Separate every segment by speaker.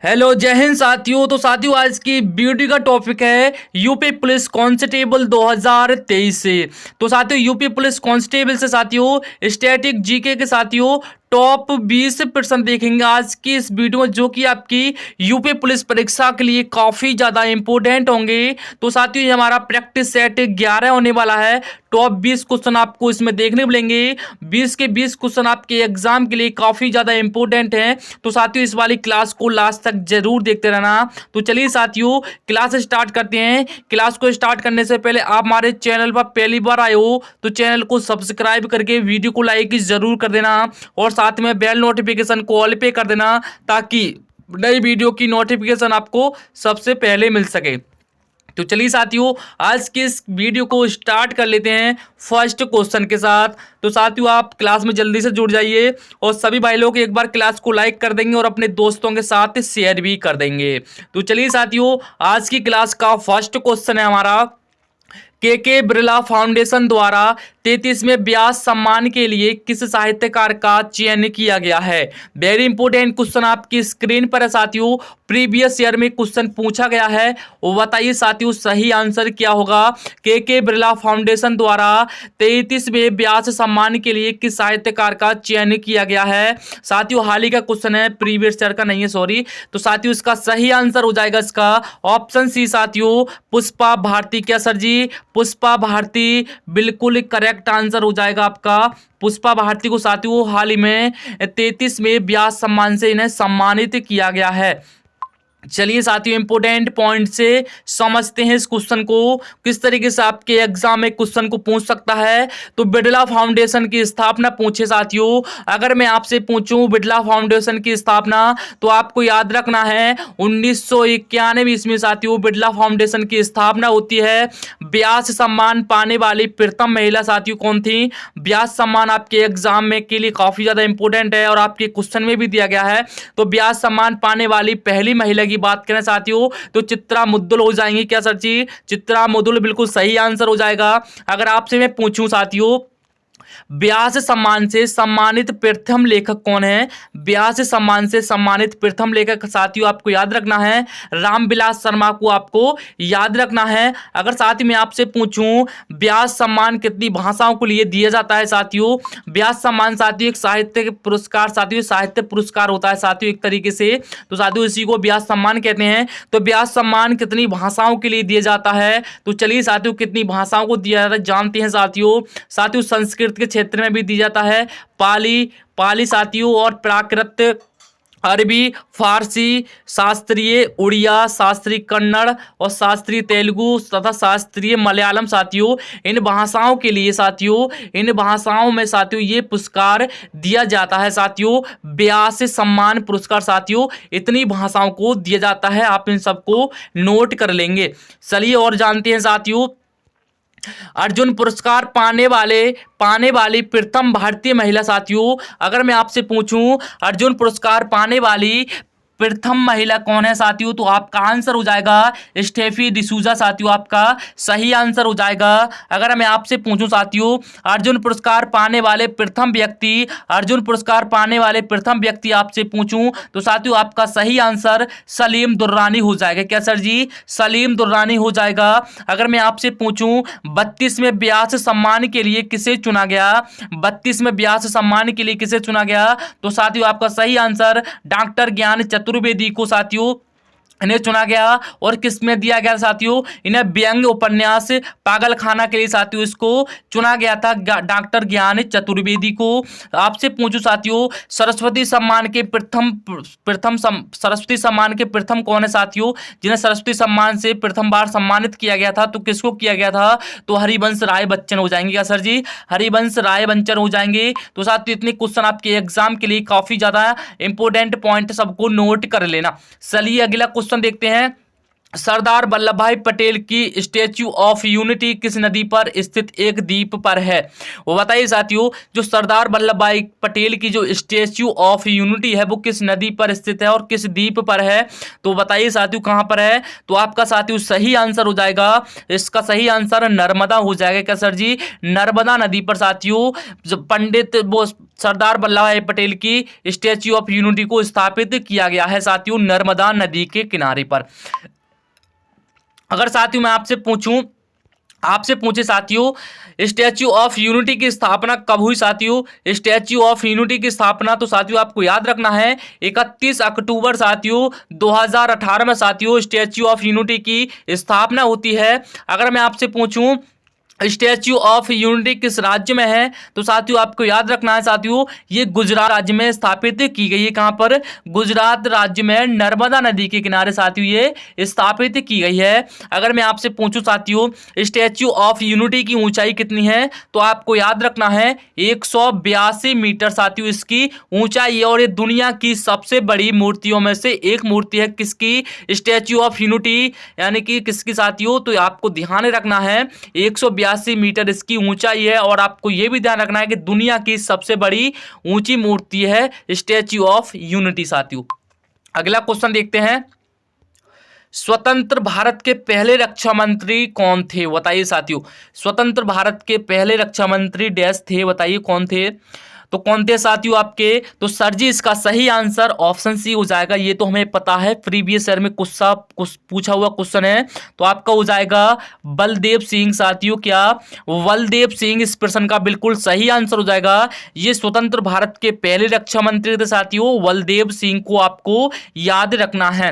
Speaker 1: Hello जय हिंद साथियों। तो साथियों आज की वीडियो का टॉपिक है यूपी पुलिस कांस्टेबल 2023 से। तो साथियों यूपी पुलिस कांस्टेबल से साथियों स्टैटिक जीके के साथियों टॉप 20% देखेंगे आज की इस वीडियो में, जो कि आपकी यूपी पुलिस परीक्षा के लिए काफ़ी ज़्यादा इंपॉर्टेंट होंगे। तो साथियों ये हमारा प्रैक्टिस सेट 11 होने वाला है। टॉप 20 क्वेश्चन आपको इसमें देखने मिलेंगे। 20 के 20 क्वेश्चन आपके एग्जाम के लिए काफ़ी ज़्यादा इंपॉर्टेंट हैं। तो साथियों इस वाली क्लास को लास्ट तक जरूर देखते रहना। तो चलिए साथियों क्लास स्टार्ट करते हैं। क्लास को स्टार्ट करने से पहले आप हमारे चैनल पर पहली बार आए हो तो चैनल को सब्सक्राइब करके वीडियो को लाइक जरूर कर देना और साथ में बेल नोटिफिकेशन को ऑल पे कर देना, ताकि नई वीडियो की नोटिफिकेशन आपको सबसे पहले मिल सके। तो चलिए साथियों आज के इस वीडियो को स्टार्ट कर लेते हैं फर्स्ट क्वेश्चन के साथ। तो साथियों आप क्लास में जल्दी से जुड़ जाइए और सभी भाई लोग एक बार क्लास को लाइक कर देंगे और अपने दोस्तों के साथ शेयर भी कर देंगे। तो चलिए साथियों आज की क्लास का फर्स्ट क्वेश्चन है हमारा, के बिरला फाउंडेशन द्वारा 33वें व्यास सम्मान के लिए किस साहित्यकार का चयन किया गया है। वेरी इंपोर्टेंट क्वेश्चन आपकी स्क्रीन पर है साथियों। प्रीवियस ईयर में क्वेश्चन पूछा गया है। वो बताइए साथियों सही आंसर क्या होगा। के बिरला फाउंडेशन द्वारा 33वें व्यास सम्मान के लिए किस साहित्यकार का चयन किया गया है। साथियों हाल ही का क्वेश्चन है, प्रीवियस ईयर का नहीं है, सॉरी। तो साथियों इसका सही आंसर हो जाएगा इसका ऑप्शन सी साथियों, पुष्पा भारती। क्या सर जी? पुष्पा भारती बिल्कुल करेक्ट आंसर हो जाएगा आपका। पुष्पा भारती को साथियों हाल ही में 33वें व्यास सम्मान से इन्हें सम्मानित किया गया है। चलिए साथियों इंपोर्टेंट पॉइंट से समझते हैं इस क्वेश्चन को, किस तरीके से आपके एग्जाम में क्वेश्चन को पूछ सकता है। तो बिरला फाउंडेशन की स्थापना पूछे साथियों, अगर मैं आपसे पूछूं बिरला फाउंडेशन की स्थापना, तो आपको याद रखना है 1991 ईस्वी में साथियों बिरला फाउंडेशन की स्थापना होती है। व्यास सम्मान पाने वाली प्रथम महिला साथियों कौन थी? व्यास सम्मान आपके एग्जाम में के लिए काफी ज्यादा इंपॉर्टेंट है और आपके क्वेश्चन में भी दिया गया है। तो व्यास सम्मान पाने वाली पहली महिला की बात करें साथियों तो चित्रा मुद्दुल हो जाएंगी। क्या सर जी? चित्रा मुद्दुल बिल्कुल सही आंसर हो जाएगा। अगर आपसे मैं पूछूं साथियों व्यास सम्मान से सम्मानित प्रथम लेखक कौन है? व्यास सम्मान से सम्मानित प्रथम लेखक साथियों आपको याद रखना है रामविलास शर्मा को आपको याद रखना है। अगर साथ ही मैं आपसे पूछूं व्यास सम्मान कितनी भाषाओं को लिए दिया जाता है साथियों? व्यास सम्मान साथियों एक साहित्य पुरस्कार, साथियों साहित्य पुरस्कार होता है साथियों एक तरीके से। तो साथियों इसी को व्यास सम्मान कहते हैं। तो व्यास सम्मान कितनी भाषाओं के लिए दिया जाता है? तो चलिए साथियों कितनी भाषाओं को दिया जाता है जानते हैं साथियों। साथियों संस्कृत के क्षेत्र में भी दी जाता है पाली साथियों, और प्राकृत, अरबी, फारसी, शास्त्रीय उड़िया, शास्त्रीय कन्नड़ और शास्त्रीय तेलुगु तथा शास्त्रीय मलयालम साथियों, इन भाषाओं के लिए साथियों, इन भाषाओं में साथियों ये पुरस्कार दिया जाता है साथियों। व्यास सम्मान पुरस्कार साथियों इतनी भाषाओं को दिया जाता है। आप इन सबको नोट कर लेंगे। चलिए और जानते हैं साथियों अर्जुन पुरस्कार पाने वाली प्रथम भारतीय महिला साथियों, अगर मैं आपसे पूछूं अर्जुन पुरस्कार पाने वाली प्रथम महिला कौन है साथियों, तो आपका आंसर हो जाएगा स्टेफी डिसूजा साथियों, आपका सही आंसर हो जाएगा। अगर मैं आपसे पूछूं साथियों अर्जुन पुरस्कार पाने वाले प्रथम व्यक्ति आपसे पूछूं तो साथियों आपका सही आंसर सलीम दुर्रानी हो जाएगा। क्या सर जी? सलीम दुर्रानी हो जाएगा। अगर मैं आपसे पूछूं 32वें व्यास सम्मान के लिए किसे चुना गया? 32वें व्यास सम्मान के लिए किसे चुना गया? तो साथियों आपका सही आंसर डॉक्टर ज्ञान चतुर्वेदी को साथियों इन्हें चुना गया। और किसमें दिया गया साथियों? इन्हें व्यंग्य उपन्यास पागल खाना के लिए साथियों इसको चुना गया था डॉक्टर ज्ञान चतुर्वेदी को। आपसे पूछूं साथियों सरस्वती सम्मान के प्रथम कौन है साथियों जिन्हें सरस्वती सम्मान से प्रथम बार सम्मानित किया गया था? तो किसको किया गया था? तो हरिवंश राय बच्चन हो जाएंगे। क्या सर जी? हरिवंश राय बच्चन हो जाएंगे। तो साथियों इतने क्वेश्चन आपके एग्जाम के लिए काफी ज्यादा इंपॉर्टेंट पॉइंट सबको नोट कर लेना। चलिए अगला क्वेश्चन देखते हैं। सरदार वल्लभ भाई पटेल की स्टैच्यू ऑफ यूनिटी किस नदी पर स्थित एक द्वीप पर है? वो बताइए साथियों, जो सरदार वल्लभ भाई पटेल की जो स्टैच्यू ऑफ यूनिटी है वो किस नदी पर स्थित है और किस द्वीप पर है? तो बताइए साथियों कहाँ पर है? तो आपका साथियों सही आंसर हो जाएगा, इसका सही आंसर नर्मदा हो जाएगा। क्या सर जी? नर्मदा नदी पर साथियों जो पंडित वो सरदार वल्लभ भाई पटेल की स्टैच्यू ऑफ यूनिटी को स्थापित किया गया है साथियों, नर्मदा नदी के किनारे पर। अगर साथियों मैं आपसे पूछे साथियों स्टैच्यू ऑफ यूनिटी की स्थापना कब हुई साथियों? स्टैच्यू ऑफ यूनिटी की स्थापना तो साथियों आपको याद रखना है 31 अक्टूबर साथियों 2018 में साथियों स्टैच्यू ऑफ यूनिटी की स्थापना होती है। अगर मैं आपसे पूछूं स्टैच्यू ऑफ यूनिटी किस राज्य में है, तो साथियों आपको याद रखना है साथियों ये गुजरात राज्य में स्थापित की गई है। कहां पर? गुजरात राज्य में नर्मदा नदी के किनारे साथियों ये स्थापित की गई है। अगर मैं आपसे पूछूं साथियों स्टैच्यू ऑफ यूनिटी की ऊंचाई कितनी है, तो आपको याद रखना है 182 मीटर साथियों इसकी ऊंचाई है और ये दुनिया की सबसे बड़ी मूर्तियों में से एक मूर्ति है। किसकी? स्टैच्यू ऑफ यूनिटी यानी कि किसकी साथियों? तो आपको ध्यान रखना है 182 मीटर इसकी ऊंचाई है और आपको यह भी ध्यान रखना है कि दुनिया की सबसे बड़ी ऊंची मूर्ति है स्टैच्यू ऑफ यूनिटी साथियों। अगला क्वेश्चन देखते हैं, स्वतंत्र भारत के पहले रक्षा मंत्री कौन थे? बताइए साथियों, स्वतंत्र भारत के पहले रक्षा मंत्री डैश थे, बताइए कौन थे? तो कौन थे साथियों आपके? तो सर जी इसका सही आंसर ऑप्शन सी हो जाएगा। ये तो हमें पता है, प्रीवियस ईयर में कुछ पूछा हुआ क्वेश्चन है। तो आपका हो जाएगा बलदेव सिंह साथियों। क्या? बलदेव सिंह इस प्रश्न का बिल्कुल सही आंसर हो जाएगा। ये स्वतंत्र भारत के पहले रक्षा मंत्री थे साथियों, बलदेव सिंह को आपको याद रखना है।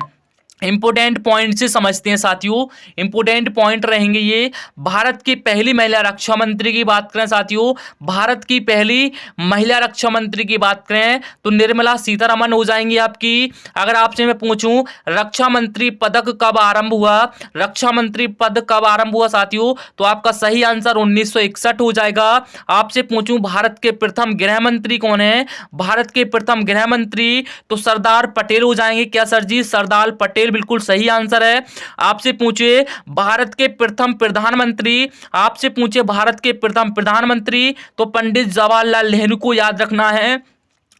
Speaker 1: इंपोर्टेंट पॉइंट से समझते हैं साथियों, इंपोर्टेंट पॉइंट रहेंगे ये। भारत की पहली महिला रक्षा मंत्री की बात करें साथियों, भारत की पहली महिला रक्षा मंत्री की बात करें तो निर्मला सीतारमण हो जाएंगी आपकी। अगर आपसे मैं पूछूं रक्षा मंत्री पदक कब आरंभ हुआ, रक्षा मंत्री पद कब आरंभ हुआ साथियों, तो आपका सही आंसर 1961 हो जाएगा। आपसे पूछूं भारत के प्रथम गृह मंत्री कौन है, भारत के प्रथम गृह मंत्री तो सरदार पटेल हो जाएंगे। क्या सर जी? सरदार पटेल बिल्कुल सही आंसर है। आपसे पूछे भारत के प्रथम प्रधानमंत्री, आपसे पूछे भारत के प्रथम प्रधानमंत्री तो पंडित जवाहरलाल नेहरू को याद रखना है।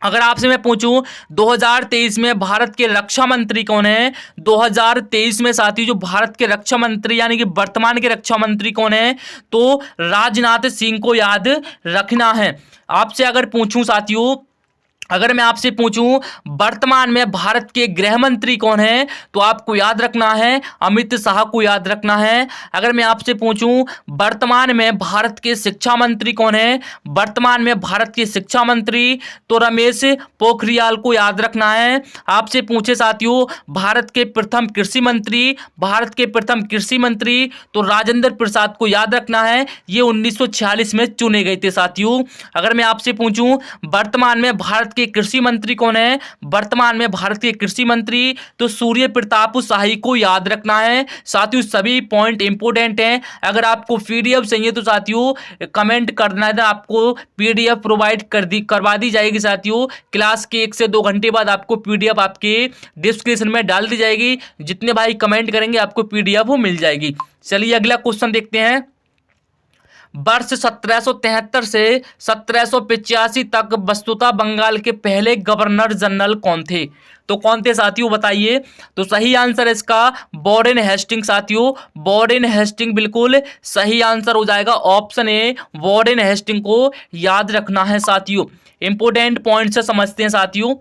Speaker 1: अगर आपसे मैं पूछूं 2023 में भारत के रक्षा मंत्री कौन है, 2023 में साथी जो भारत के रक्षा मंत्री यानी कि वर्तमान के रक्षा मंत्री कौन है, तो राजनाथ सिंह को याद रखना है। आपसे अगर पूछूं साथियों, अगर मैं आपसे पूछूं वर्तमान में भारत के गृह मंत्री कौन है, तो आपको याद रखना है अमित शाह को याद रखना है। अगर मैं आपसे पूछूं वर्तमान में भारत के शिक्षा मंत्री कौन है, वर्तमान में भारत के शिक्षा मंत्री तो रमेश पोखरियाल को याद रखना है। आपसे पूछे साथियों भारत के प्रथम कृषि मंत्री, भारत के प्रथम कृषि मंत्री तो राजेंद्र प्रसाद को याद रखना है, ये 1946 में चुने गए थे साथियों। अगर मैं आपसे पूछूं वर्तमान में भारत के कृषि मंत्री कौन है, वर्तमान में भारत के कृषि मंत्री तो सूर्य प्रताप शाही को याद रखना है। साथियों सभी पॉइंट इंपोर्टेंट हैं। अगर आपको पीडीएफ चाहिए तो साथियों कमेंट करना है, आपको पीडीएफ प्रोवाइड करवा दी जाएगी साथियों। क्लास के 1 से 2 घंटे बाद आपको पीडीएफ आपके डिस्क्रिप्शन में डाल दी जाएगी। जितने भाई कमेंट करेंगे आपको पीडीएफ वो मिल जाएगी। चलिए अगला क्वेश्चन देखते हैं। वर्ष 1773 से 1785 तक वस्तुतः बंगाल के पहले गवर्नर जनरल कौन थे? तो कौन थे साथियों बताइए? तो सही आंसर इसका वॉरेन हेस्टिंग साथियों, वॉरेन हेस्टिंग बिल्कुल सही आंसर हो जाएगा। ऑप्शन ए वॉरेन हेस्टिंग को याद रखना है साथियों। इंपोर्टेंट पॉइंट से समझते हैं साथियों।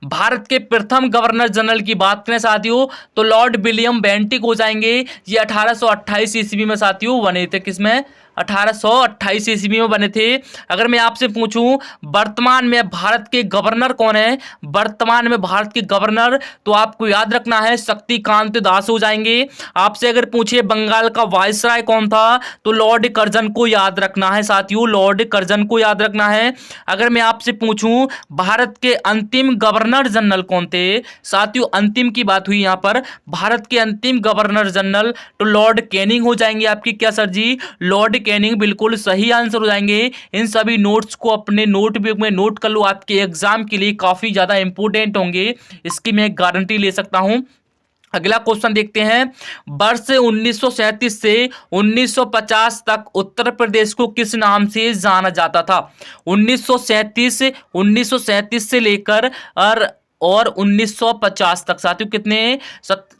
Speaker 1: भारत के प्रथम गवर्नर जनरल की बात करें साथियों तो लॉर्ड विलियम बेंटिक हो जाएंगे। ये 1828 ईस्वी में साथियों बने थे। किसमें? 1828 ईस्वी में बने थे। अगर मैं आपसे पूछूं वर्तमान में भारत के गवर्नर कौन है, वर्तमान में भारत के गवर्नर तो आपको याद रखना है शक्तिकांत दास हो जाएंगे। आपसे अगर पूछे बंगाल का वायसराय कौन था तो लॉर्ड कर्जन को याद रखना है साथियों, लॉर्ड कर्जन को याद रखना है। अगर मैं आपसे पूछूं भारत के अंतिम गवर्नर जनरल कौन थे साथियों, अंतिम की बात हुई यहाँ पर, भारत के अंतिम गवर्नर जनरल तो लॉर्ड कैनिंग हो जाएंगे आपकी। क्या सर जी? लॉर्ड कैनिंग बिल्कुल सही आंसर हो जाएंगे। इन सभी नोट्स को अपने नोटबुक में नोट कर लो, आपके एग्जाम के लिए काफी ज्यादा इंपॉर्टेंट होंगे, इसकी मैं गारंटी ले सकता हूं। अगला क्वेश्चन देखते हैं, वर्ष 1937 से 1950 तक उत्तर प्रदेश को किस नाम से जाना जाता था? 1937 से लेकर और 1950 तक साथियों कितने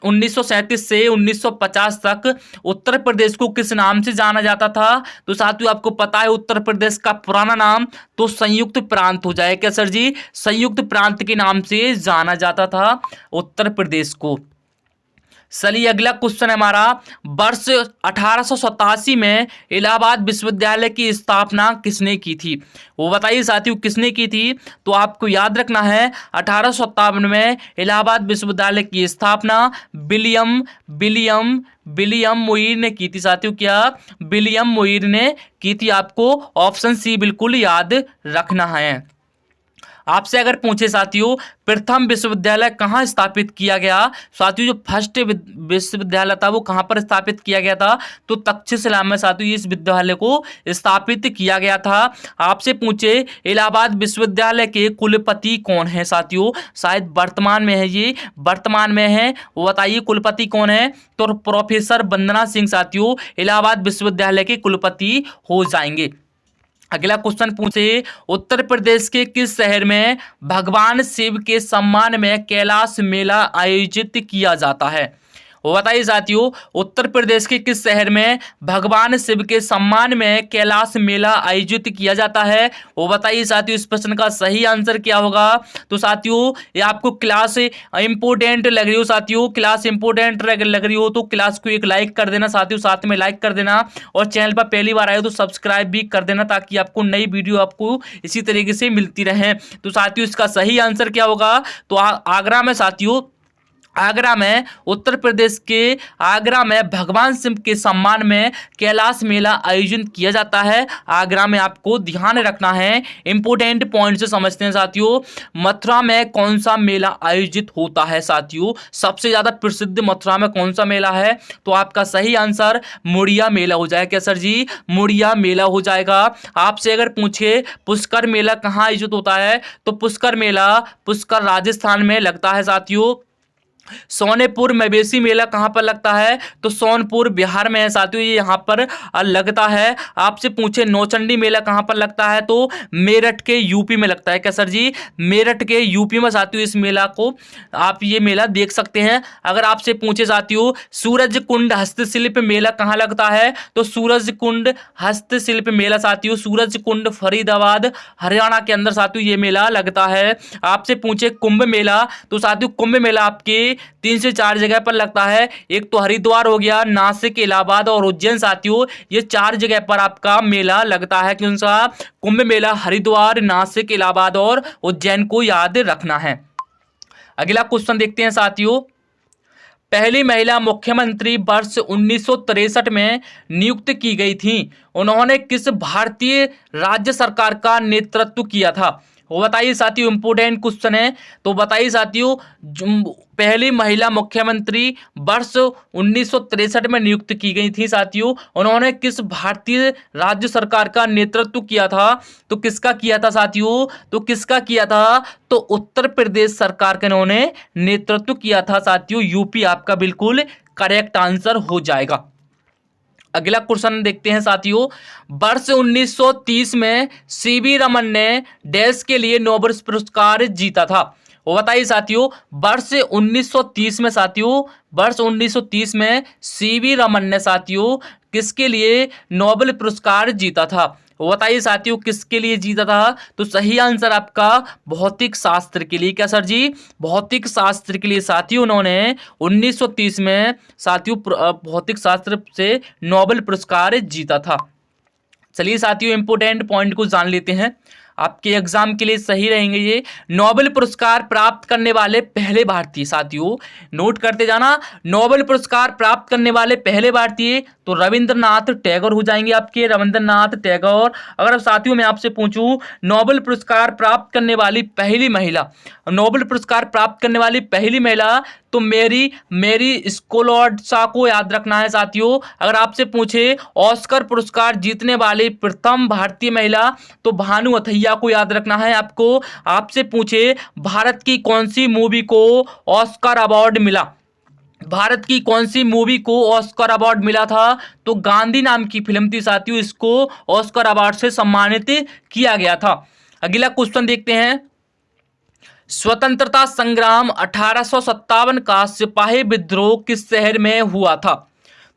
Speaker 1: 1937 से 1950 तक उत्तर प्रदेश को किस नाम से जाना जाता था? तो साथियों आपको पता है उत्तर प्रदेश का पुराना नाम तो संयुक्त प्रांत हो जाए क्या सर जी? संयुक्त प्रांत के नाम से जाना जाता था उत्तर प्रदेश को। चलिए अगला क्वेश्चन है हमारा, वर्ष 1887 में इलाहाबाद विश्वविद्यालय की स्थापना किसने की थी? वो बताइए साथियों किसने की थी? तो आपको याद रखना है 1857 में इलाहाबाद विश्वविद्यालय की स्थापना विलियम विलियम विलियम मुइर ने की थी साथियों। क्या? विलियम मुइर ने की थी। आपको ऑप्शन सी बिल्कुल याद रखना है। आपसे अगर पूछे साथियों प्रथम विश्वविद्यालय कहाँ स्थापित किया गया? साथियों जो फर्स्ट विश्वविद्यालय था वो कहाँ पर स्थापित किया गया था? तो तक्षशिला में साथियों इस विद्यालय को स्थापित किया गया था। आपसे पूछे इलाहाबाद विश्वविद्यालय के कुलपति कौन है साथियों? शायद वर्तमान में है, ये वर्तमान में है, वो बताइए कुलपति कौन है? तो प्रोफेसर वंदना सिंह साथियों इलाहाबाद विश्वविद्यालय के कुलपति हो जाएंगे। अगला क्वेश्चन पूछे, उत्तर प्रदेश के किस शहर में भगवान शिव के सम्मान में कैलाश मेला आयोजित किया जाता है? वो बताइए साथियों उत्तर प्रदेश के किस शहर में भगवान शिव के सम्मान में कैलाश मेला आयोजित किया जाता है? वो बताइए साथियों इस प्रश्न का सही आंसर क्या होगा? तो साथियों ये आपको क्लास इंपोर्टेंट लग रही हो, साथियों क्लास इंपोर्टेंट लग रही हो तो क्लास को एक लाइक कर देना साथियों, साथ में लाइक कर देना, और चैनल पर पहली बार आए हो तो सब्सक्राइब भी कर देना ताकि आपको नई वीडियो आपको इसी तरीके से मिलती रहे। तो साथियों इसका सही आंसर क्या होगा? तो आगरा में साथियों, आगरा में उत्तर प्रदेश के आगरा में भगवान शिव के सम्मान में कैलाश मेला आयोजित किया जाता है। आगरा में आपको ध्यान रखना है, इंपोर्टेंट पॉइंट से समझते हैं साथियों। मथुरा में कौन सा मेला आयोजित होता है साथियों? सबसे ज्यादा प्रसिद्ध मथुरा में कौन सा मेला है? तो आपका सही आंसर मुड़िया मेला हो जाएगा। क्या सर जी? मुड़िया मेला हो जाएगा। आपसे अगर पूछे पुष्कर मेला कहाँ आयोजित होता है? तो पुष्कर मेला पुष्कर राजस्थान में लगता है साथियों। सोनेपुर मवेशी मेला कहाँ पर लगता है? तो सोनपुर बिहार में है साथियों, ये यहाँ पर लगता है। आपसे पूछे नौचंडी मेला कहाँ पर लगता है? तो मेरठ के यूपी में लगता है। क्या सर जी? मेरठ के यूपी में साथियों इस मेला को आप ये मेला देख सकते हैं। अगर आपसे पूछे साथियों सूरज कुंड हस्तशिल्प मेला कहाँ लगता है? तो सूरज कुंड हस्तशिल्प मेला साथियों सूरज कुंड फरीदाबाद हरियाणा के अंदर साथियों ये मेला लगता है। आपसे पूछे कुंभ मेला, तो साथियों कुंभ मेला आपके 3 से 4 जगह पर लगता है। एक तो हरिद्वार हो गया, नासिक, इलाहाबाद और उज्जैन साथियों, ये 4 जगह पर आपका मेला लगता है। कौन सा? कुंभ मेला हरिद्वार, नासिक, इलाहाबाद और उज्जैन को याद रखना है। अगला क्वेश्चन देखते हैं साथियों, पहली महिला मुख्यमंत्री वर्ष 1963 में नियुक्त की गई थी, उन्होंने किस भारतीय राज्य सरकार का नेतृत्व किया था? वो बताइए साथियों इंपोर्टेंट क्वेश्चन है। तो बताइए साथियों पहली महिला मुख्यमंत्री वर्ष 1963 में नियुक्त की गई थी साथियों, उन्होंने किस भारतीय राज्य सरकार का नेतृत्व किया था? तो किसका किया था साथियों? तो किसका किया था? तो उत्तर प्रदेश सरकार का इन्होंने नेतृत्व किया था साथियों। यूपी आपका बिल्कुल करेक्ट आंसर हो जाएगा। अगला क्वेश्चन देखते हैं साथियों, वर्ष 1930 में सीवी रमन ने डैश के लिए नोबेल पुरस्कार जीता था? वो बताइए साथियों वर्ष 1930 में साथियों वर्ष 1930 में सीवी रमन ने साथियों किसके लिए नोबेल पुरस्कार जीता था? वो बताइए साथियों किसके लिए जीता था? तो सही आंसर आपका भौतिक शास्त्र के लिए। क्या सर जी? भौतिक शास्त्र के लिए साथियों उन्होंने 1930 में साथियों भौतिक शास्त्र से नोबेल पुरस्कार जीता था। चलिए साथियों इंपोर्टेंट पॉइंट को जान लेते हैं, आपके एग्जाम के लिए सही रहेंगे ये। नोबेल पुरस्कार प्राप्त करने वाले पहले भारतीय साथियों नोट करते जाना, नोबेल पुरस्कार प्राप्त करने वाले पहले भारतीय तो रविंद्रनाथ टैगोर हो जाएंगे आपके, रविंद्रनाथ टैगोर। अगर साथियों मैं आपसे पूछूं नोबेल पुरस्कार प्राप्त करने वाली पहली महिला, नोबेल पुरस्कार प्राप्त करने वाली पहली महिला तो मेरी स्कोलोडसा को याद रखना है साथियों। अगर आपसे पूछे ऑस्कर पुरस्कार जीतने वाली प्रथम भारतीय महिला तो भानु अथैया को याद रखना है आपको। आपसे पूछे भारत की कौन सी मूवी को ऑस्कर अवार्ड मिला भारत की कौन सी मूवी को ऑस्कर अवार्ड मिला था? तो गांधी नाम की फिल्म थी साथियों, इसको ऑस्कर अवार्ड से सम्मानित किया गया था। अगला क्वेश्चन देखते हैं। स्वतंत्रता संग्राम 1857 का सिपाही विद्रोह किस शहर में हुआ था?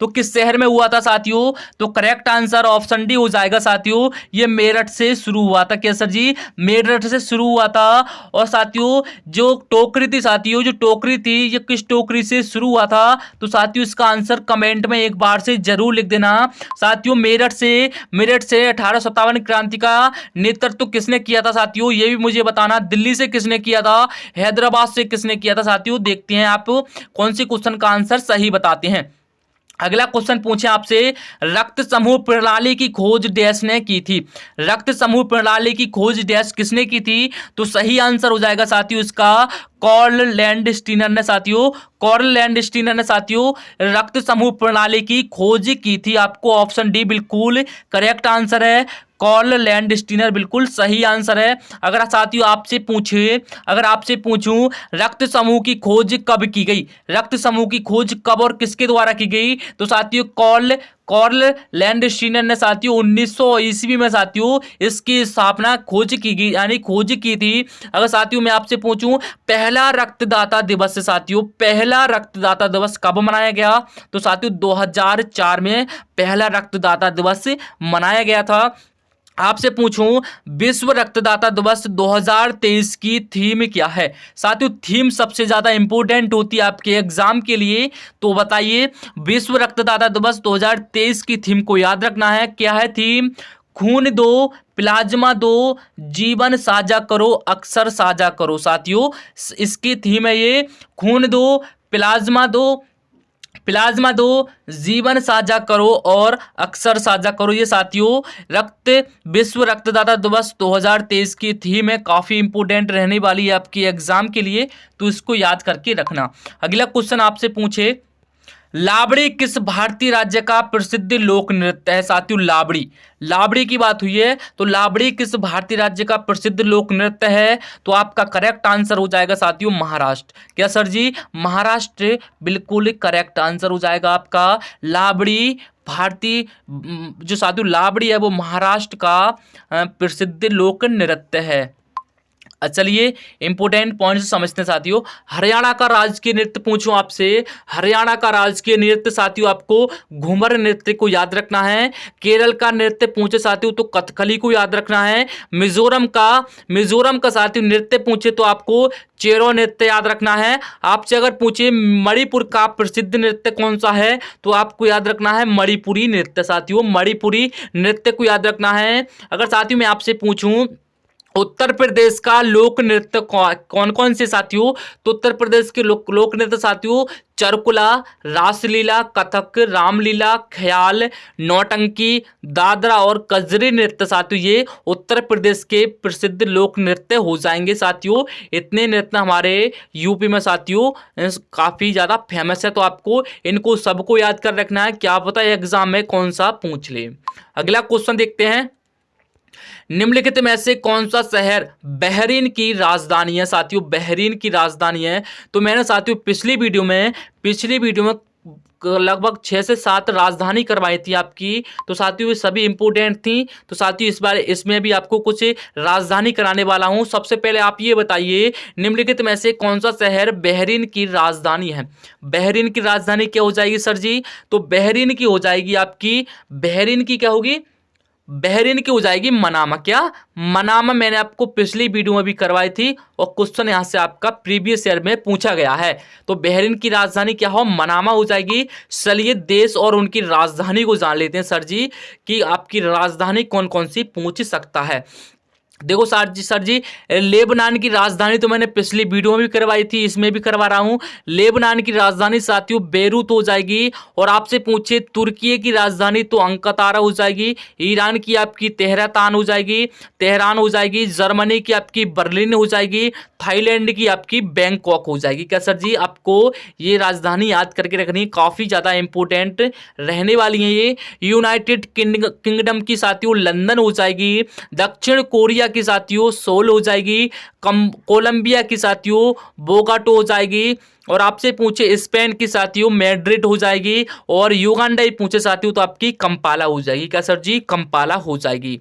Speaker 1: तो किस शहर में हुआ था साथियों? तो करेक्ट आंसर ऑप्शन डी हो जाएगा साथियों, ये मेरठ से शुरू हुआ था। क्या सर जी? मेरठ से शुरू हुआ था। और साथियों जो टोकरी थी साथियों, जो टोकरी थी ये किस टोकरी से शुरू हुआ था? तो साथियों इसका आंसर कमेंट में एक बार से जरूर लिख देना साथियों। मेरठ से 1857 क्रांति का नेतृत्व किसने किया था साथियों, ये भी मुझे बताना। दिल्ली से किसने किया था? हैदराबाद से किसने किया था साथियों? देखते हैं आप कौन से क्वेश्चन का आंसर सही बताते हैं। अगला क्वेश्चन पूछे आपसे, रक्त समूह प्रणाली की खोज डैश ने की थी? रक्त समूह प्रणाली की खोज डैश किसने की थी? तो सही आंसर हो जाएगा साथियों इसका कार्ल लैंडस्टीनर ने साथियों। कार्ल लैंडस्टीनर ने साथियों रक्त समूह प्रणाली की खोज की थी। आपको ऑप्शन डी बिल्कुल करेक्ट आंसर है, कार्ल लैंडस्टीनर बिल्कुल सही आंसर है। अगर साथियों आपसे पूछूं रक्त समूह की खोज कब की गई, रक्त समूह की खोज कब और किसके द्वारा की गई? तो साथियों कार्ल लैंडस्टीनर ने साथियों 1900 ईस्वी में साथियों इसकी स्थापना खोज की गई, यानी खोज की थी। अगर साथियों मैं आपसे पूछूं पहला रक्तदाता दिवस से साथियों, पहला रक्तदाता दिवस कब मनाया गया? तो साथियों 2004 में पहला रक्तदाता दिवस मनाया गया था। आपसे पूछूं विश्व रक्तदाता दिवस 2023 की थीम क्या है? साथियों थीम सबसे ज्यादा इंपॉर्टेंट होती है आपके एग्जाम के लिए, तो बताइए विश्व रक्तदाता दिवस 2023 की थीम को याद रखना है। क्या है थीम? खून दो, प्लाज्मा दो, जीवन साझा करो, अक्सर साझा करो। साथियों इसकी थीम है ये, खून दो, प्लाज्मा दो, जीवन साझा करो और अक्सर साझा करो। ये साथियों विश्व रक्तदाता दिवस 2023 की थीम है, काफी इंपोर्टेंट रहने वाली है आपकी एग्जाम के लिए, तो इसको याद करके रखना। अगला क्वेश्चन आपसे पूछे, लावड़ी किस भारतीय राज्य का प्रसिद्ध लोक नृत्य है? साथियों लावड़ी की बात हुई है, तो लावड़ी किस भारतीय राज्य का प्रसिद्ध लोक नृत्य है? तो आपका करेक्ट आंसर हो जाएगा साथियों महाराष्ट्र। क्या सर जी? महाराष्ट्र बिल्कुल करेक्ट आंसर हो जाएगा आपका। लावड़ी भारतीय जो साथियों लावड़ी है वो महाराष्ट्र का प्रसिद्ध लोक नृत्य है। चलिए इंपोर्टेंट पॉइंट्स समझते हैं साथियों। हरियाणा का राजकीय नृत्य पूछूं आपसे, हरियाणा का राजकीय नृत्य साथियों आपको घूमर नृत्य को याद रखना है। केरल का नृत्य पूछे साथियों तो कथकली को याद रखना है। मिजोरम का साथियों नृत्य पूछे तो आपको चेरो नृत्य याद रखना है। आपसे अगर पूछे मणिपुर का प्रसिद्ध नृत्य कौन सा है, तो आपको याद रखना है मणिपुरी नृत्य। साथियों मणिपुरी नृत्य को याद रखना है। अगर साथियों मैं आपसे पूछूं उत्तर प्रदेश का लोक नृत्य कौन कौन से साथियों, तो उत्तर प्रदेश के लोक नृत्य साथियों चरकुला, रासलीला, कथक, रामलीला, ख्याल, नौटंकी, दादरा और कजरी नृत्य साथियों ये उत्तर प्रदेश के प्रसिद्ध लोक नृत्य हो जाएंगे। साथियों इतने नृत्य हमारे यूपी में साथियों काफी ज्यादा फेमस है, तो आपको इनको सबको याद कर रखना है, क्या पता एग्जाम में कौन सा पूछ ले। अगला क्वेश्चन देखते हैं, निम्नलिखित में से कौन सा शहर बहरीन की राजधानी है? साथियों बहरीन की राजधानी है, तो मैंने साथियों पिछली वीडियो में लगभग 6 से 7 राजधानी करवाई थी आपकी, तो साथियों ये सभी इंपोर्टेंट थी। तो साथियों इस बार इसमें भी आपको कुछ राजधानी कराने वाला हूं। सबसे पहले आप ये बताइए निम्नलिखित में से कौन सा शहर बहरीन की राजधानी है? बहरीन की राजधानी क्या हो जाएगी सर जी? तो बहरीन की हो जाएगी आपकी, बहरीन की क्या होगी? बहरीन की हो जाएगी मनामा। क्या? मनामा मैंने आपको पिछली वीडियो में भी करवाई थी और क्वेश्चन यहां से आपका प्रीवियस ईयर में पूछा गया है। तो बहरीन की राजधानी क्या हो? मनामा हो जाएगी। चलिए देश और उनकी राजधानी को जान लेते हैं सर जी कि आपकी राजधानी कौन कौन सी पूछ सकता है। देखो सर जी लेबनान की राजधानी तो मैंने पिछली वीडियो में भी करवाई थी, इसमें भी करवा रहा हूं। लेबनान की राजधानी साथियों बेरूत हो जाएगी। और आपसे पूछे तुर्की की राजधानी तो अंकातारा हो जाएगी। ईरान की आपकी तेहरान हो जाएगी। जर्मनी की आपकी बर्लिन हो जाएगी। थाईलैंड की आपकी बैंकॉक हो जाएगी। क्या सर जी? आपको ये राजधानी याद करके रखनी, काफी ज्यादा इंपोर्टेंट रहने वाली है ये। यूनाइटेड किंगडम की साथियों लंदन हो जाएगी। दक्षिण कोरिया की साथियों सोल हो जाएगी, कोलंबिया की साथियों बोगाटो हो जाएगी, और आपसे पूछे स्पेन की साथियों मैड्रिड हो जाएगी, और युगांडा ही पूछे साथियों तो आपकी कंपाला हो जाएगी। क्या सर जी? कंपाला हो जाएगी।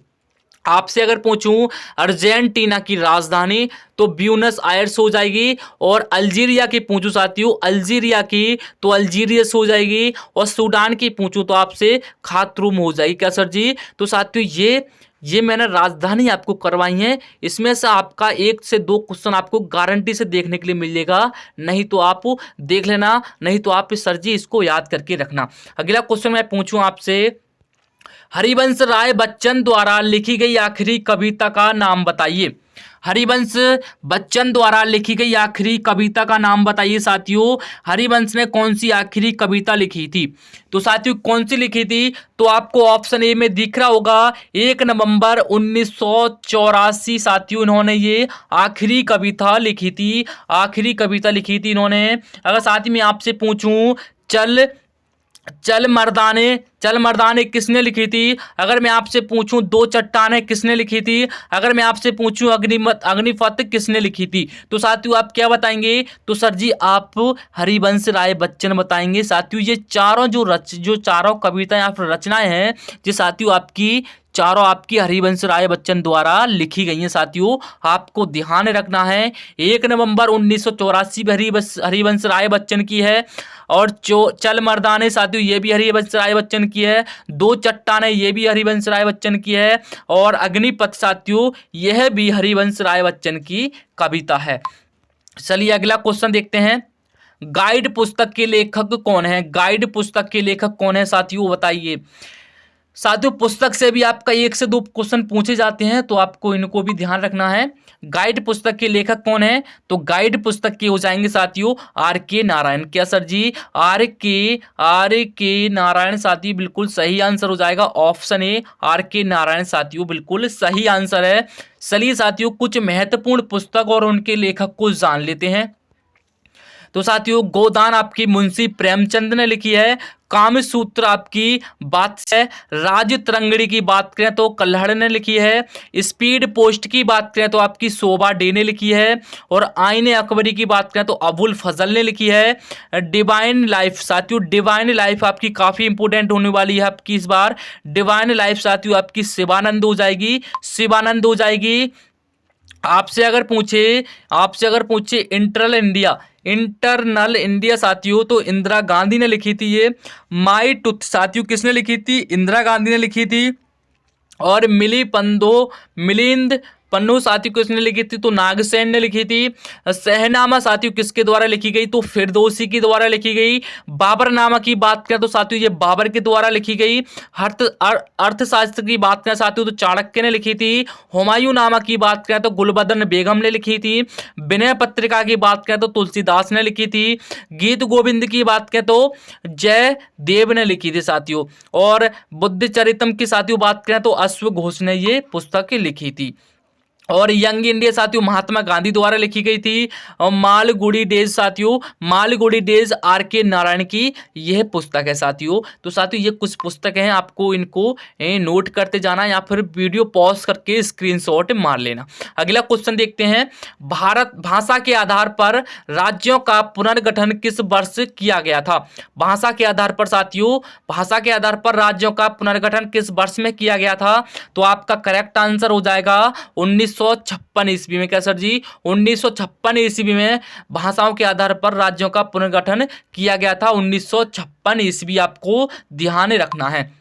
Speaker 1: आपसे अगर पूछूं अर्जेंटीना की राजधानी तो ब्यूनस आयर्स हो जाएगी, और अल्जीरिया की पूछूं साथियों अल्जीरिया की तो अल्जीरियस हो जाएगी, और सूडान की पूछूं तो आपसे खार्तूम हो जाएगी। क्या सर जी? तो साथियों ये मैंने राजधानी आपको करवाई है, इसमें से आपका 1 से 2 क्वेश्चन आपको गारंटी से देखने के लिए मिलेगा, नहीं तो आप देख लेना, नहीं तो आप सर जी इसको याद करके रखना। अगला क्वेश्चन मैं पूछूं आपसे, हरिवंश राय बच्चन द्वारा लिखी गई आखिरी कविता का नाम बताइए। हरिवंश बच्चन द्वारा लिखी गई आखिरी कविता का नाम बताइए साथियों। हरिवंश ने कौन सी आखिरी कविता लिखी थी? तो साथियों कौन सी लिखी थी? तो आपको ऑप्शन ए में दिख रहा होगा 1 नवंबर 1984 साथियों इन्होंने ये आखिरी कविता लिखी थी, आखिरी कविता लिखी थी इन्होंने। अगर साथ ही मैं आपसे पूछूं चल चल मर्दाने किसने लिखी थी? अगर मैं आपसे पूछूं दो चट्टानें किसने लिखी थी? अगर मैं आपसे पूछूं अग्निपथ किसने लिखी थी? तो साथियों आप क्या बताएंगे? तो सर जी आप हरिवंश राय बच्चन बताएंगे। साथियों ये चारों जो चारों कविताएं या फिर रचनाएं हैं, ये साथियों आपकी चारों आपकी हरिवंश राय बच्चन द्वारा लिखी गई हैं। साथियों आपको ध्यान रखना है 1 नवंबर 1984 में हरिवंश राय बच्चन की है, और चल मर्दाने साथियों ये भी हरिवंश राय बच्चन की है, दो चट्टानें ये भी हरिवंश राय बच्चन की है, और अग्निपथ साथियों यह भी हरिवंश राय बच्चन की कविता है। चलिए अगला क्वेश्चन देखते हैं, गाइड पुस्तक के लेखक कौन है? गाइड पुस्तक के लेखक कौन है साथियों बताइए। साथियों पुस्तक से भी आपका 1 से 2 क्वेश्चन पूछे जाते हैं, तो आपको इनको भी ध्यान रखना है। गाइड पुस्तक के लेखक कौन है? तो गाइड पुस्तक के हो जाएंगे साथियों R.K. नारायण। क्या सर जी? R.K. नारायण साथियों बिल्कुल सही आंसर हो जाएगा, ऑप्शन ए R.K. नारायण साथियों बिल्कुल सही आंसर है। चलिए साथियों कुछ महत्वपूर्ण पुस्तक और उनके लेखक को जान लेते हैं। तो साथियों गोदान आपकी मुंशी प्रेमचंद ने लिखी है, कामसूत्र आपकी बात है राजतरंगिणी की बात करें तो कल्हड़ ने लिखी है, स्पीड पोस्ट की बात करें तो आपकी शोभा डे ने लिखी है, और आईने अकबरी की बात करें तो अबुल फजल ने लिखी है। डिवाइन लाइफ साथियों डिवाइन लाइफ आपकी काफ़ी इंपोर्टेंट होने वाली है आपकी इस बार। डिवाइन लाइफ साथियों आपकी शिवानंद हो जाएगी, शिवानंद हो जाएगी। आपसे अगर पूछे इंटरनल इंडिया साथियों तो इंदिरा गांधी ने लिखी थी ये। माई टूथ साथियों किसने लिखी थी? इंदिरा गांधी ने लिखी थी। और मिलिंद पन्नू साथियों किसने लिखी थी? तो नागसेन ने लिखी थी। शहनामा साथियों किसके द्वारा लिखी गई? तो फिरदौसी की द्वारा लिखी गई। बाबरनामा की बात करें तो साथियों ये बाबर के द्वारा लिखी गई। अर्थशास्त्र की बात करें साथियों तो चाणक्य ने लिखी थी। हुमायूं नामा की बात करें तो गुलबदन बेगम ने लिखी थी। विनय पत्रिका की बात करें तो तुलसीदास ने लिखी थी। गीत गोविंद की बात करें तो जय देव ने लिखी थी साथियों। और बुद्ध चरितम की साथियों बात करें तो अश्व घोष ने ये पुस्तक लिखी थी। और यंग इंडिया साथियों महात्मा गांधी द्वारा लिखी गई थी। और मालगुडी डेज साथियों मालगुडी डेज R.K. नारायण की यह पुस्तक है साथियों। तो साथियों ये कुछ पुस्तकें हैं, आपको इनको नोट करते जाना या फिर वीडियो पॉज करके स्क्रीनशॉट मार लेना। अगला क्वेश्चन देखते हैं, भारत भाषा के आधार पर राज्यों का पुनर्गठन किस वर्ष किया गया था? भाषा के आधार पर साथियों भाषा के आधार पर राज्यों का पुनर्गठन किस वर्ष में किया गया था? तो आपका करेक्ट आंसर हो जाएगा 1956 ईस्वी में। क्या सर जी? 1956 ईस्वी में भाषाओं के आधार पर राज्यों का पुनर्गठन किया गया था। 1956 ईस्वी आपको ध्यान रखना है।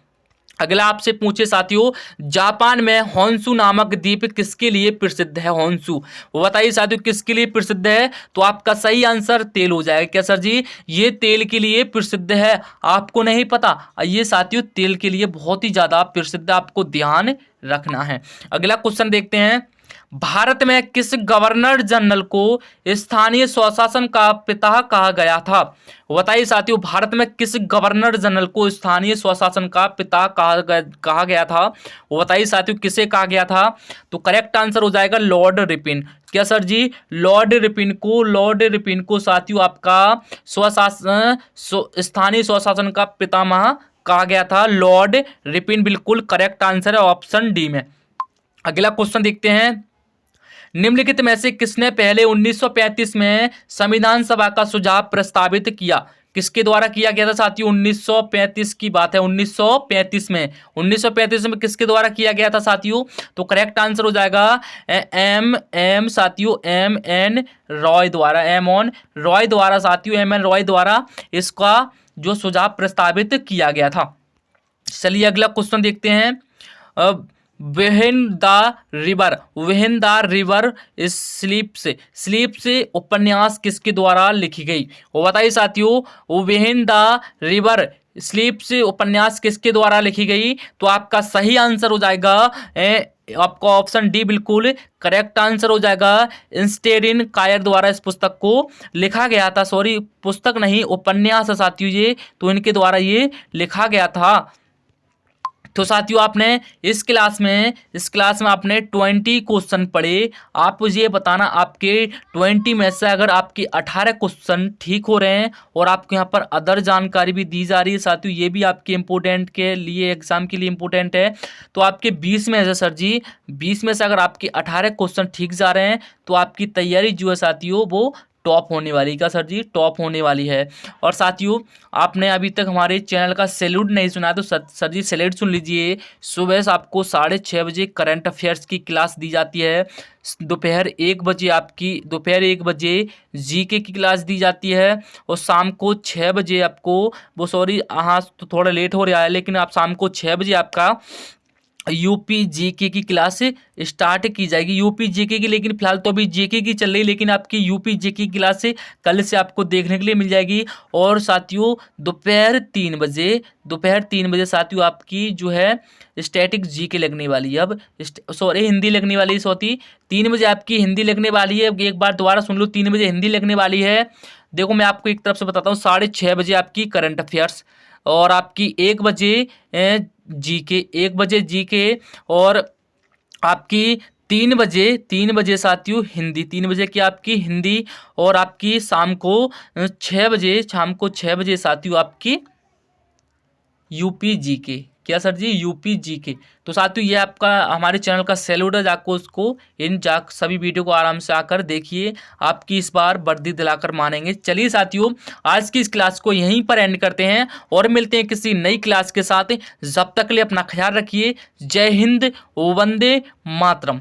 Speaker 1: अगला आपसे पूछे साथियों, जापान में होन्शु नामक द्वीप किसके लिए प्रसिद्ध है? होन्शु वो बताइए साथियों किसके लिए प्रसिद्ध है? तो आपका सही आंसर तेल हो जाएगा। क्या सर जी? ये तेल के लिए प्रसिद्ध है, आपको नहीं पता? ये साथियों तेल के लिए बहुत ही ज्यादा प्रसिद्ध, आपको ध्यान रखना है। अगला क्वेश्चन देखते हैं, भारत में किस गवर्नर जनरल को स्थानीय स्वशासन का पिता कहा गया था? बताइए साथियों भारत में किस गवर्नर जनरल को स्थानीय स्वशासन का पिता कहा गया था? वो बताइए साथियों किसे कहा गया था? तो करेक्ट आंसर हो जाएगा लॉर्ड रिपिन। क्या सर जी? लॉर्ड रिपिन को साथियों आपका स्थानीय स्वशासन का पितामह कहा गया था। लॉर्ड रिपिन बिल्कुल करेक्ट आंसर है ऑप्शन डी में। अगला क्वेश्चन देखते हैं, निम्नलिखित में से किसने पहले 1935 में संविधान सभा का सुझाव प्रस्तावित किया? किसके द्वारा किया गया था साथियों? 1935 की बात है, 1935 में किसके द्वारा किया गया था साथियों? तो करेक्ट आंसर हो जाएगा एम साथियों, एम एन रॉय द्वारा, साथियों एम एन रॉय द्वारा इसका जो सुझाव प्रस्तावित किया गया था। चलिए अगला क्वेश्चन देखते हैं, विहिन द रिवर स्लीप से उपन्यास किसके द्वारा लिखी गई? वो बताइए साथियों, विहिन द रिवर स्लीप से उपन्यास किसके द्वारा लिखी गई? तो आपका सही आंसर हो जाएगा आपका ऑप्शन डी बिल्कुल करेक्ट आंसर हो जाएगा। इंस्टेरिन कायर द्वारा इस पुस्तक को लिखा गया था, सॉरी पुस्तक नहीं उपन्यास है साथियों ये, तो इनके द्वारा ये लिखा गया था। तो साथियों आपने इस क्लास में आपने 20 क्वेश्चन पढ़े। आप मुझे ये बताना आपके 20 में से अगर आपके 18 क्वेश्चन ठीक हो रहे हैं और आपको यहाँ पर अदर जानकारी भी दी जा रही है साथियों, ये भी आपके इम्पोर्टेंट के लिए, एग्जाम के लिए इम्पोर्टेंट है। तो आपके 20 में से सर जी 20 में से अगर आपके 18 क्वेश्चन ठीक जा रहे हैं तो आपकी तैयारी जो है साथियों वो टॉप होने वाली का सर जी, टॉप होने वाली है। और साथियों आपने अभी तक हमारे चैनल का सैल्यूट नहीं सुना तो सर जी सैल्यूट सुन लीजिए। सुबह से आपको 6:30 बजे करंट अफेयर्स की क्लास दी जाती है, दोपहर 1 बजे जीके की क्लास दी जाती है, और शाम को 6 बजे आपको हाँ तो थोड़ा लेट हो रहा है लेकिन आप शाम को 6 बजे आपका यूपी जीके की क्लास स्टार्ट की जाएगी। यूपी जीके की, लेकिन फिलहाल तो अभी जीके की चल रही, लेकिन आपकी यूपी जीके की क्लास कल से आपको देखने के लिए मिल जाएगी। और साथियों दोपहर 3 बजे साथियों आपकी जो है स्टैटिक जीके लगने वाली है। अब सॉरी हिंदी लगने वाली है, 3 बजे आपकी हिंदी लगने वाली है। एक बार दोबारा सुन लो, 3 बजे हिंदी लगने वाली है। देखो मैं आपको एक तरफ से बताता हूँ, 6:30 बजे आपकी करंट अफेयर्स, और आपकी 1 बजे जीके, और आपकी 3 बजे साथियों हिंदी, 3 बजे की आपकी हिंदी, और आपकी शाम को 6 बजे साथियों आपकी यूपी जीके। क्या सर जी? UP GK. तो साथियों ये आपका हमारे चैनल का सैल्यूट है, जाको उसको सभी वीडियो को आराम से आकर देखिए, आपकी इस बार वर्दी दिलाकर मानेंगे। चलिए साथियों आज की इस क्लास को यहीं पर एंड करते हैं और मिलते हैं किसी नई क्लास के साथ। जब तक के लिए अपना ख्याल रखिए। जय हिंद, वंदे मातरम।